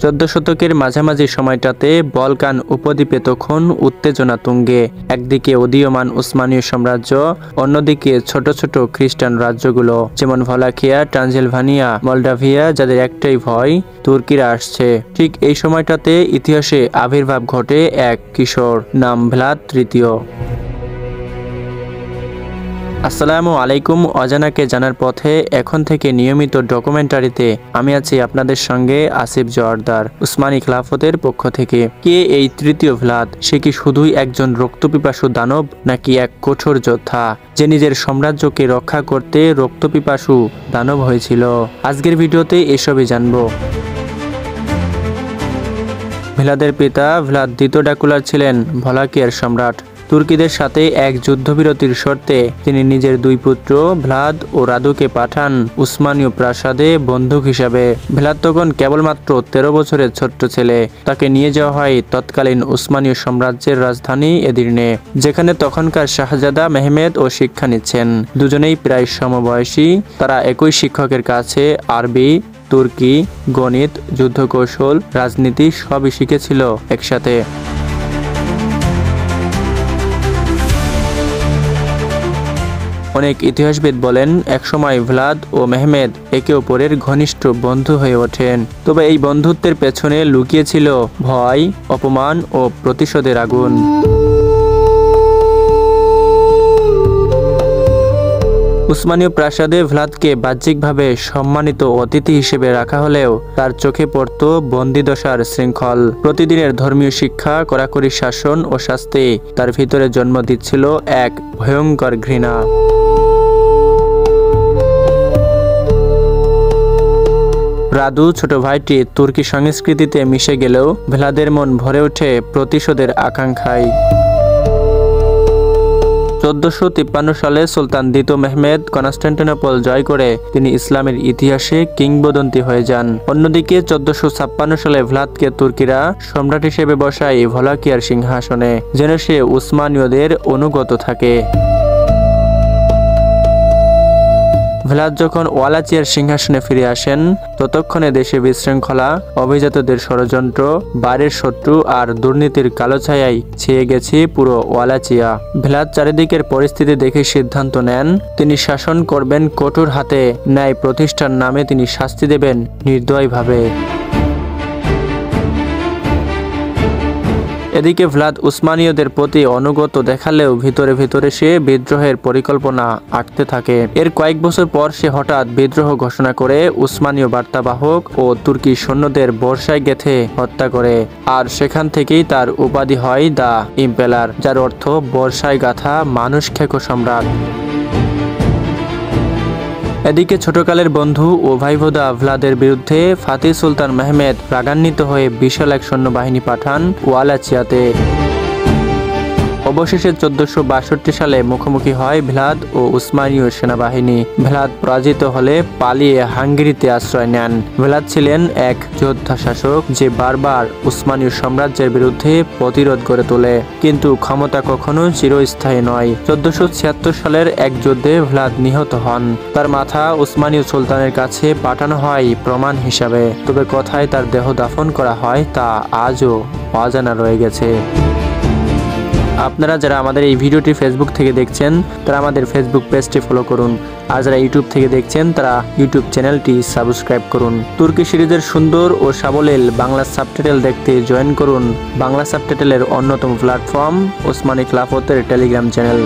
14 শতকের মাঝামাঝি সময়টাতে বলকান উপদ্বীপে তখন উত্তেজনা তুঙ্গে। একদিকে উদীয়মান উসমানীয় সাম্রাজ্য, অন্যদিকে ছোট ছোট খ্রিস্টান রাজ্যগুলো যেমন ভলাকিয়া, ট্রানসিলভানিয়া, মলডাভিয়া, যাদের একটাই ভয়, তুর্কিরা আসছে। ঠিক এই সময়টাতে ইতিহাসে আবির্ভাব ঘটে এক কিশোর, নাম ভ্লাদ তৃতীয়। আসসালামু আলাইকুম। অজানাকে জানার পথে এখন থেকে নিয়মিত ডকুমেন্টারিতে আমি আছি আপনাদের সঙ্গে আসিফ জোয়ারদার, উসমানী খিলাফতের পক্ষ থেকে। কে এই তৃতীয় ভ্লাদ? সে কি শুধুই একজন রক্তপিপাসু দানব, নাকি এক কঠোর যোদ্ধা যে নিজের সাম্রাজ্যকে রক্ষা করতে রক্তপিপাসু দানব হয়েছিল? আজকের ভিডিওতে এসবই জানবো। ভ্লাদের পিতা ভ্লাদ দ্বিতীয় ড্রাকুলা ছিলেন ভলাকিয়ার সম্রাট। তুর্কিদের সাথে এক যুদ্ধবিরতির শর্তে তিনি নিজের দুই পুত্র ভ্লাদ ও রাদুকে পাঠান উসমানীয় প্রাসাদে বন্দুক হিসাবে। ভ্লাদ তখন কেবলমাত্র 13 বছরের ছোট্ট ছেলে। তাকে নিয়ে যাওয়া হয় তৎকালীন উসমানীয় সাম্রাজ্যের রাজধানী এদির্নে, যেখানে তখনকার শাহজাদা মেহমেদ ও শিক্ষা নিচ্ছেন। দুজনেই প্রায় সমবয়সী। তারা একই শিক্ষকের কাছে আরবি, তুর্কি, গণিত, যুদ্ধকৌশল, রাজনীতি সবই শিখেছিল একসাথে। অনেক ইতিহাসবিদ বলেন একসময় ভ্লাদ ও মেহমেদ একে অপরের ঘনিষ্ঠ বন্ধু হয়ে ওঠেন। তবে এই বন্ধুত্বের পেছনে লুকিয়েছিল ভয়, অপমান ও প্রতিশোধের আগুন। উসমানীয় প্রাসাদে ভ্লাদকে বাহ্যিকভাবে সম্মানিত অতিথি হিসেবে রাখা হলেও তার চোখে পড়ত বন্দিদশার শৃঙ্খল। প্রতিদিনের ধর্মীয় শিক্ষা, কড়াকড়ি শাসন ও শাস্তি তার ভিতরে জন্ম দিচ্ছিল এক ভয়ঙ্কর ঘৃণা। রাদু ছোট ভাইটি তুর্কি সংস্কৃতিতে মিশে গেলেও ভ্লাদের মন ভরে ওঠে প্রতিশোধের আকাঙ্ক্ষায়। 1453 সালে সুলতান দ্বিতীয় মেহমেদ কনস্টান্টিনোপল জয় করে তিনি ইসলামের ইতিহাসে কিংবদন্তি হয়ে যান। অন্যদিকে 1456 সালে ভ্লাদকে তুর্কিরা সম্রাট হিসেবে বসায় ভলাকিয়ার সিংহাসনে, যেন সে উসমানীয়দের অনুগত থাকে। ভ্লাদ যখন ওয়ালাচিয়ার সিংহাসনে ফিরে আসেন, ততক্ষণে দেশে বিশৃঙ্খলা, অভিজাতদের ষড়যন্ত্র, বাইরের শত্রু আর দুর্নীতির কালো ছায়ায় ছেয়ে গেছে পুরো ওয়ালাচিয়া। ভ্লাদ চারিদিকের পরিস্থিতি দেখে সিদ্ধান্ত নেন তিনি শাসন করবেন কঠোর হাতে, ন্যায় প্রতিষ্ঠার নামে তিনি শাস্তি দেবেন নির্দয়ভাবে। এদিকে ভ্লাদ উসমানীয়দের প্রতি অনুগত দেখালেও ভিতরে ভিতরে সে বিদ্রোহের পরিকল্পনা আঁটতে থাকে। এর কয়েক বছর পর সে হঠাৎ বিদ্রোহ ঘোষণা করে উসমানীয় বার্তাবাহক ও তুর্কি সৈন্যদের বর্ষায় গেঁথে হত্যা করে। আর সেখান থেকেই তার উপাধি হয় দ্য ইম্পেলার, যার অর্থ বর্ষায় গাথা মানুষ খেকো সম্রাট। এদিকে ছোটকালের বন্ধু ও ভাইভোদা ভ্লাদের বিরুদ্ধে ফাতিহ সুলতান মেহমেদ রাগান্বিত হয়ে বিশাল এক সৈন্যবাহিনী পাঠান ওয়ালাচিয়াতে। অবশেষে 1462 সালে মুখোমুখি হয় ভ্লাদ ও উসমানীয় সেনাবাহিনী। ভ্লাদ পরাজিত হলে পালিয়ে হাঙ্গেরিতে আশ্রয় নেন। ভ্লাদ ছিলেন এক যোদ্ধা শাসক যে বারবার উসমানীয় সাম্রাজ্যের বিরুদ্ধে প্রতিরোধ গড়ে তোলে, কিন্তু ক্ষমতা কখনো চিরস্থায়ী নয়। 1476 সালের এক যুদ্ধে ভ্লাদ নিহত হন। তার মাথা উসমানীয় সুলতানের কাছে পাঠানো হয় প্রমাণ হিসাবে, তবে কোথায় তার দেহ দাফন করা হয় তা আজও অজানা রয়ে গেছে। আপনারা যারা আমাদের এই ভিডিওটি ফেসবুক থেকে দেখছেন তারা আমাদের ফেসবুক পেজটি ফলো করুন, আর যারা ইউটিউব থেকে দেখছেন তারা ইউটিউব চ্যানেলটি সাবস্ক্রাইব করুন। তুর্কি সিরিজের সুন্দর ও সাবলীল বাংলা সাবটাইটেল দেখতে জয়েন করুন বাংলা সাবটাইটেলের অন্যতম প্ল্যাটফর্ম উসমানী খিলাফতের টেলিগ্রাম চ্যানেল।